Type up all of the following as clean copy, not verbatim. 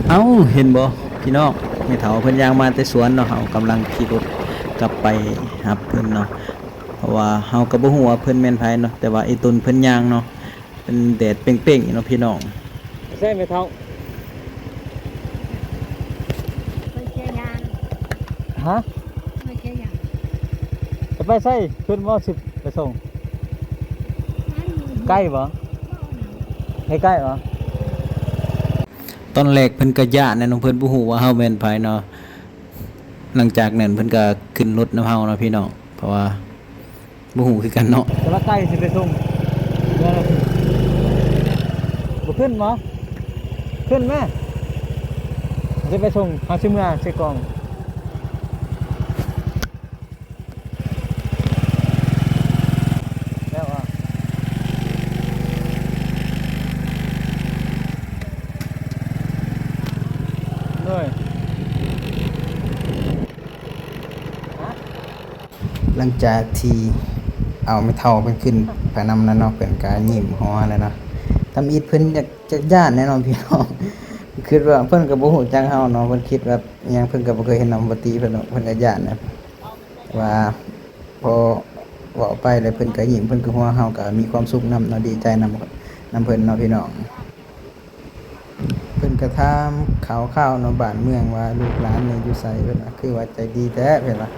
เอ้าเห็นบ่พี่น้องแม่เฒ่าเพิ่นย่างมาแต่สวนเนาะเฮากำลังขี่รถกลับไปรับเพิ่นเนาะเพราะว่าเฮาก็บ่ฮู้ว่าเพิ่นแม่นไผเนาะแต่ว่าไอ้ตุนเพิ่นย่างเนาะเป็นแดดเปร่งๆเนาะพี่น้องใช่แม่เฒ่าไม่ใช่ยางฮะไม่ใช่ยางจะไปใส่เพิ่นบ่สิไปส่งใกล้บ่ให้ใกล้บ่ตอนแรกเพิ่นก็ย้านแน่เนาะเพิ่นบ่ฮู้ว่าเฮาแม่นไผเนาะหลังจากนั้นเพิ่นก็ขึ้นรถนำเฮาเนาะพี่น้องเพราะว่าบ่ฮู้คือกันเนาะแต่ว่าใกล้สิไปส่งบ่ขึ้นบ่ขึ้นแม่สิไปส่งเฮาสิมื้อใส่กล่องแล้วอ่ะเลยหลังจากที่เอาไม่เท่าเพิ่นขึ้นไปนำนั้นเนาะเพิ่นก็ยิ้มฮ้อแล้วเนาะทำอีทเพิ่นอยากจะย้านแน่นอนพี่น้องคิดว่าเพิ่นก็บ่ฮู้จักเฮาเนาะเพิ่นคิดว่าอิหยังเพิ่นก็บ่เคยเห็นน้ำบ่ตีเพิ่นเนาะเพิ่นก็ย้านนะว่าพอเว้าไปแล้วเพิ่นก็ยิ้มเพิ่นก็หัวเฮาก็มีความสุขนำเนาะดีใจนำเพิ่นเนาะพี่น้องเพิ่นก็ถามข่าวๆเนาะบ้านเมืองว่าลูกหลานนี่อยู่ไสเพิ่นว่าคือว่าใจดีแท้เพิ่นว่า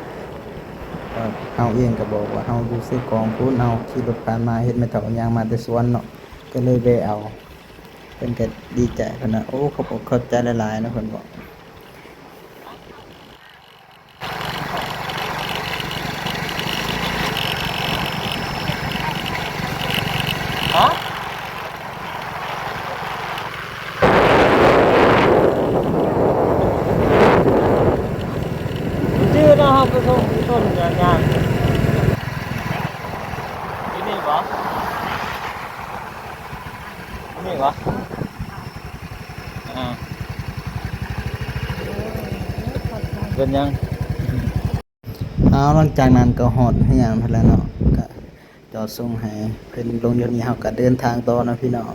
เฮาเองก็บอกว่าเฮาอยู่ซื้อกองพูนเฮาขี่รถผ่านมาเห็นแม่เฒ่าย่างมาแต่สวนเนาะก็เลยแวะเอาเพิ่นก็ดีใจเพิ่นน่ะโอ้ขอบอกเข้าใจหลายๆนะเพิ่นบอกฮะชื่อนะครับไปส่งที่ต้นงานที่นี่บ่นี่บ่อ่าเป็นยังเอาหลังจากนั้นก็ฮอดให้หยังเพิ่นแล้วเนาะก็จอดส่งให้เพิ่นลงเดี๋ยวนี้เฮาก็เดินทางต่อเนาะพี่น้อง